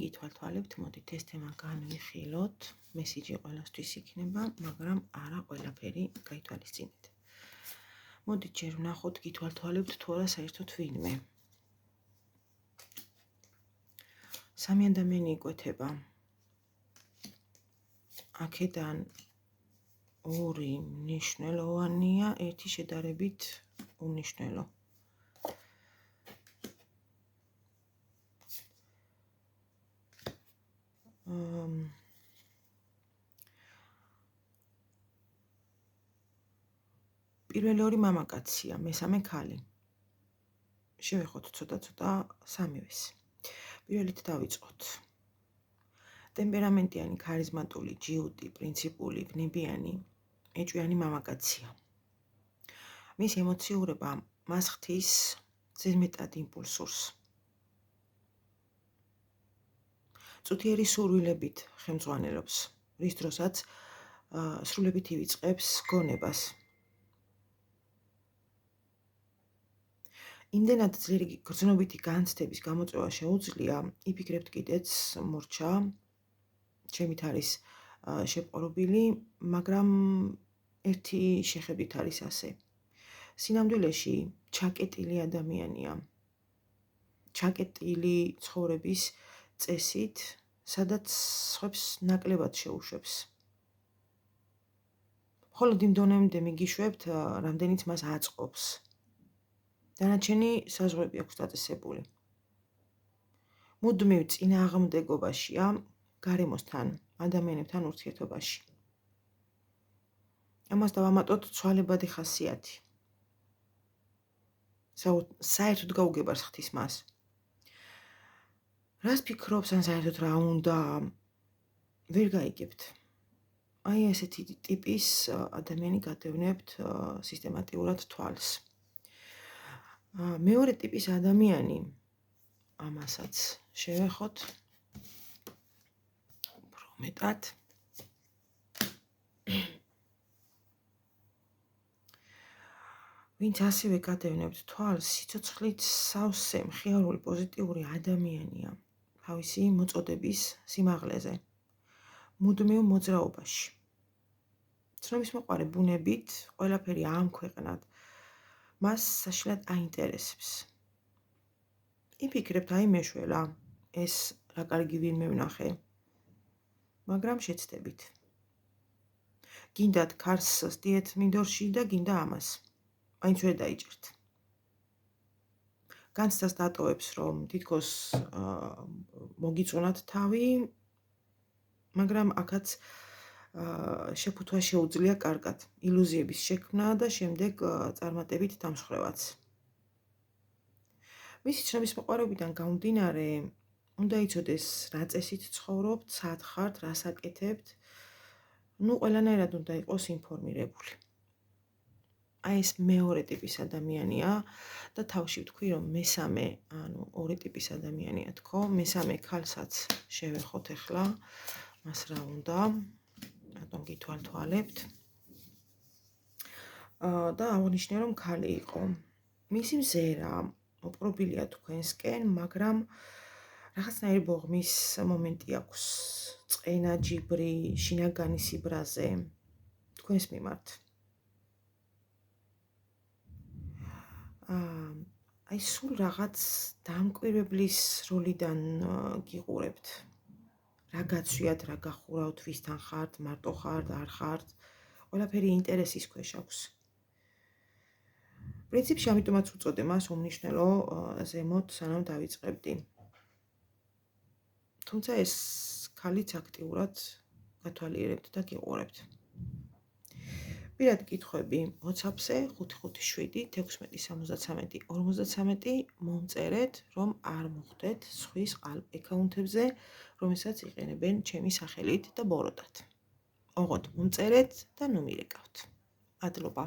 გითვალთვალებთ, მოდით ეს თემა განვიხილოთ. მესიჯი ყველასთვის იქნება, მაგრამ არა ყველაფერი გაითვალისწინეთ. მოდით ჯერ ვნახოთ, გითვალთვალებთ თუ არა საერთოდ ვინმე. სამი ადამიანი იკვეთება. აქედან ორი მნიშვნელოვანია, ერთი შედარებით უმნიშვნელო. პირველი ორი მამაკაცია, მესამე ქალი. შევეხოთ ცოტა სამივეს. პირველით დავიწყოთ. ტემპერამენტიანი, ქარიზმატული, ჯიუტი, პრინციპული, ბნებიანი, ეჭვიანი მამაკაცია. მისი ემოციურობა მას ხდის ზედმეტად იმპულსურს. წუთიერი სურვილებით ხელმძღვანელობს, რის დროსაც სრულებით ივიწყებს გონებას. იმდენად ძლიერი გრძნობითი განცდების გამოწვევა შეუძლია, იფიქრებთ კიდეც მორჩა, ჩემით არის შეპყრობილი, მაგრამ ერთი შეხედვით არის ასე. სინამდვილეში ჩაკეტილი ადამიანია. ჩაკეტილი ცხოვრების წესით, სადაც სხვებს ნაკლებად შეუშვებს. მხოლოდ იმ დონემდე მიგიშვებთ, რამდენიც მას აწყობს. დანარჩენი საზღვრები აქვს დაწესებული. მუდმივ წინააღმდეგობაშია გარემოსთან, ადამიანებთან ურთიერთობაში. ამას დავამატოთ ცვალებადი ხასიათი. საერთოდ გაუგებარს ხდის მას. რას ფიქრობს, ან საერთოდ რა უნდა, ვერ გაიგებთ. აი ესეთი ტიპის ადამიანი გადევნებთ სისტემატიურად თვალს. მეორე ტიპის ადამიანი, ამასაც შევეხოთ უფრო მეტად. ვინც ასევე გადევნებთ თვალს, სიცოცხლით სავსე, მხიარული, პოზიტიური ადამიანია. თავისი მოწოდების სიმაღლეზე, მუდმივ მოძრაობაში. ცნობისმოყვარე ბუნებით, ყველაფერი ამქვეყნად, მას საშინლად აინტერესებს. იფიქრებთ, აი მეშველა, ეს რა კარგი ვინმე ვნახე, მაგრამ შეცდებით. გინდათ ქარს სდიეთ მინდორში და გინდა ამას. მაინც ვერ დაიჭერთ. განცდას დატოვებს, რომ თითქოს მოგიწონათ თავი, მაგრამ აქაც შეფუთვა შეუძლია კარგად, ილუზიების შექმნა და შემდეგ წარმატებით დამსხვრევაც. მისი ცნობისმოყვარეობიდან გამომდინარე, უნდა იცოდეს, რა წესით ცხოვრობთ, სად ხართ, რას აკეთებთ, ყველანაირად უნდა იყოს ინფორმირებული. აი ეს მეორე ტიპის ადამიანია და თავში ვთქვი, რომ მესამე, ორი ტიპის ადამიანია თქო, მესამე ქალსაც შევეხოთ ახლა, მას რა უნდა, რატომ გითვალთვალებთ. და აღნიშნე, რომ ქალი იყო. მისი მზერა მოპყრობილია თქვენსკენ, მაგრამ რაღაცნაირი ბოღმის მომენტი აქვს. წყენა, ჯიბრი, შინაგანი სიბრაზე თქვენს მიმართ. აი სულ რაღაც დამკვირვებლის როლიდან გიყურებთ. რა გაცვიათ, რა გახურავთ, ვისთან ხართ, მარტო ხართ, არ ხართ, ყველაფერი ინტერესის ქვეშ აქვს. პრინციპში ამიტომაც უწოდე მას უმნიშვნელო ზემოთ, სანამ დავიწყებდი. თუმცა ეს ქალიც აქტიურად გათვალიერებთ და გიყურებთ. პირად კითხვები WhatsApp-ზე 557 16 73 53 მომწერეთ, რომ არ მოხვდეთ სხვის აკაუნთებზე, რომელსაც იყენებენ ჩემი სახელით და ბოროტად. ოღონდ მომწერეთ და ნუ მირეკავთ. მადლობა.